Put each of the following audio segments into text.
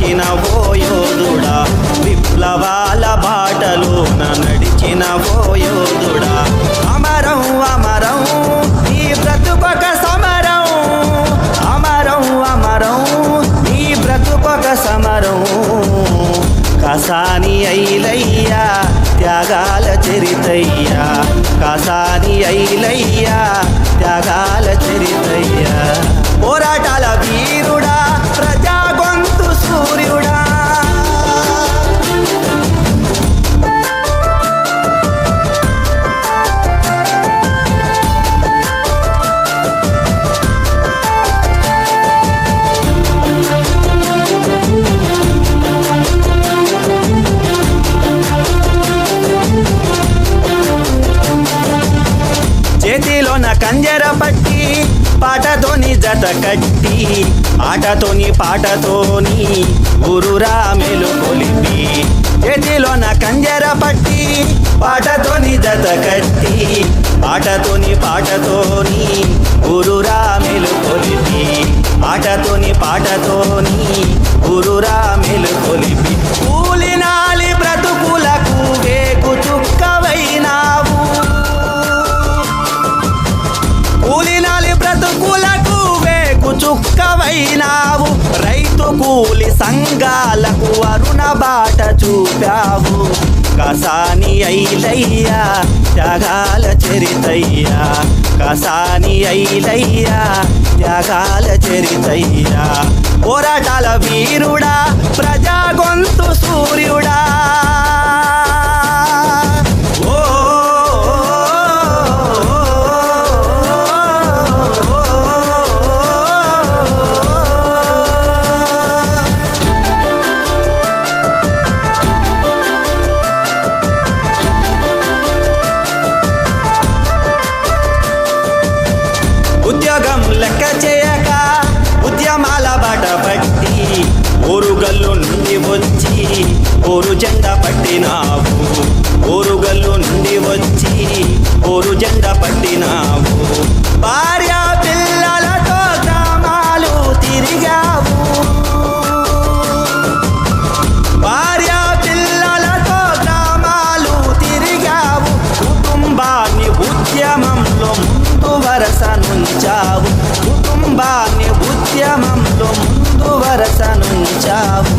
నడిచిన ఓ యోధుడా, విప్లవాల బాటలోన నడిచిన ఓ యోధుడా. అమరం అమరం ఈ బ్రతుకొక సమరం, అమరం అమరం ఈ బ్రతుకొక సమరం. కసాని ఐలయ్యా త్యాగాల చరితయ్యా, కసాని ఐలయ్యా త్యాగాల చరితయ్యా. పోరాటాల వీరుడా, ప్రజా గొంతు సూర్యుడా. చేతిలోన కంజర పట్టి, పాటతోని జత కట్టి, ఆటతోని పాటతోని ఊరురా మెలుకొలిపి. చేతిలోన కంజర పట్టి, పాటతోని జత కట్టి, ఆటతోని పాటతోని ఊరురా మెలుకొలిపి. ఆటతోని పాటతోని ఊరురా మెలుకొలిపి. కూలినాలి బ్రతుకులకు వేగు చుక్కవైనావు, కూలినాలి బ్రతుకులకు వేగు చుక్కవైనావు. రైతు కూలి సంఘాలకు అరుణ బాట చూపావు. కసాని ఐలయ్యా త్యాగాల చరితయ్యా, కసాని ఐలయ్యా త్యాగాల చరితయ్యా. పోరాటాల వీరుడా, ప్రజా గొంతు సూర్యుడా. ఉద్యోగం లెక్క చేయక ఉద్యమాల బాట పట్టి, ఓరుగల్లు నుండి వచ్చి ఓరు జెండా పట్టినావు. ఓరుగల్లు నుండి వచ్చి ఓరు జెండా పట్టినావు. భార్య పిల్లలతో గ్రామాలు తిరిగావు, భార్య పిల్లలతో గ్రామాలు తిరిగావు. కుటుంబాన్ని ఉద్యమంలో ముందు వరస నుంచావు, కుటుంబాన్ని ఉద్యమంలో ముందు వరస నుంచావు.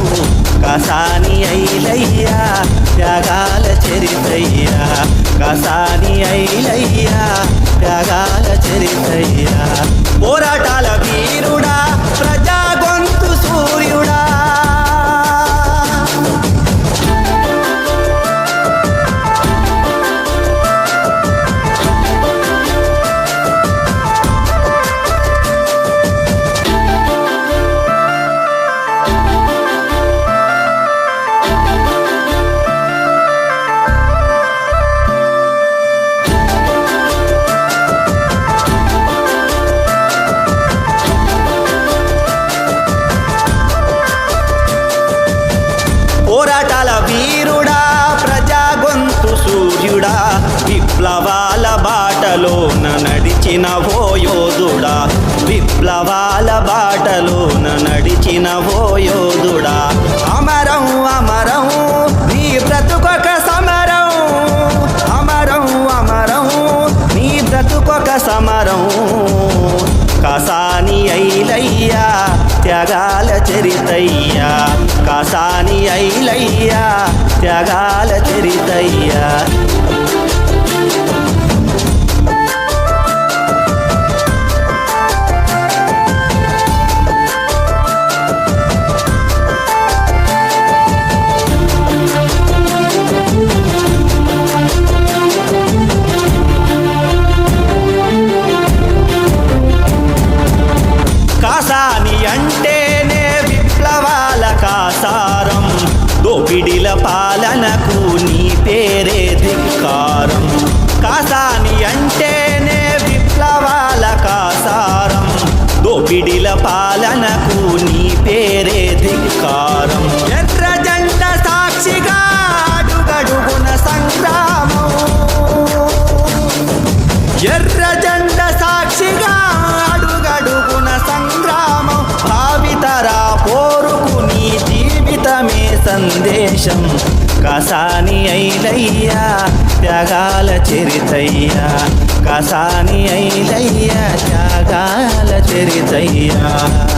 కసాని ఐలయ్యా త్యాగాల చరితయ్యా, కసాని ఐలయ్యా త్యాగాల చరితయ్యా. పోరాటాల వీరుడా, ప్రజా గొంతు సూర్యుడా. పోరాటాల వీరుడా, ప్రజా గొంతు సూర్యుడా. విప్లవాల బాటలోన నడిచిన ఓ యోధుడా, విప్లవాల బాటలోన నడిచిన ఓ యోధుడా. అమరం అమరం నీ బ్రతుకొక సమరం, అమరం అమరం నీ బ్రతుకొక సమరం. కసాని ఐలయ్యా త్యాగాల చరితయ్యా, కసాని ఐలయ్యా త్యాగాల చరితయ్యా. కాసాని అంటేనే విప్లవాల కాసారం, దోపిడిల పాలనకు నీ పేరే ధిక్కారం. కాసాని అంటేనే విప్లవాల కాసారం, దోపిడిల పాలనకు నీ పేరే ధిక్కారం. ఎర్ర జెండ సాక్షిగా అడుగడుగున సంగ్రామం, ఎర్ర జెండ సాక్షిగా అడుగడుగున సంగ్రామం. భావితరా పోరుకు నీ సందేశం కసాని ఐలయ్య త్యాగాల చరితయ్య కసాని ఐలయ్య త్యాగాల చరితయ్య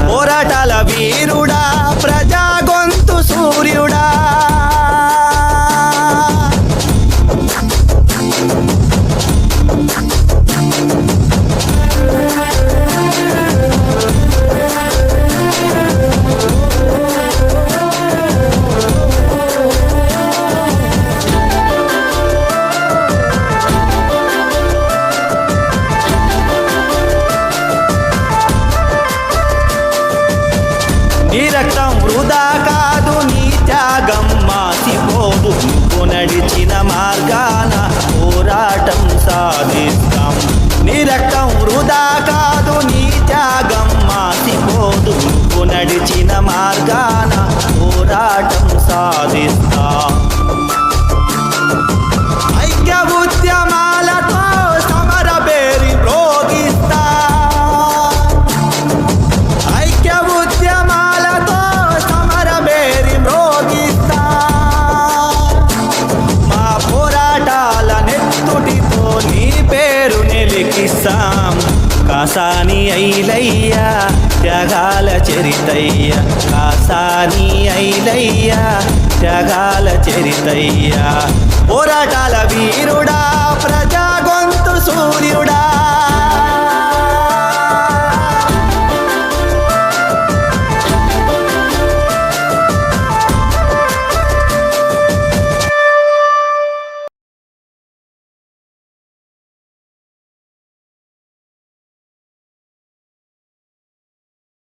పోరాటాల వీరుడా ప్రజా గొంతు సూర్యుడా నీ రక్తం వృధా కాదు నీ త్యాగం మాసిపోదు నువ్వు నడిచిన మార్గాన పోరాటం సాధిస్తాం నీ రక్తం వృధా కాదు నీ త్యాగం మాసిపోదు నువ్వు నడిచిన మార్గాన పోరాటం సాధిస్తాం ఐక్య ఉద్యమాలతో సమర బేరి మ్రోగిస్తా ఐక్య ఉద్యమాలతో సమర బేరి మ్రోగిస్తా మా పోరాటాల నెత్తుటితో నీ పేరు నిలికిస్తాం కాసాని ఐలయ్య త్యాగాల చరితయ్య కాసాని ఐలయ్య త్యాగాల చరితయ్య పోరాటాల వీరుడా ప్రజా గొంతు సూర్యుడా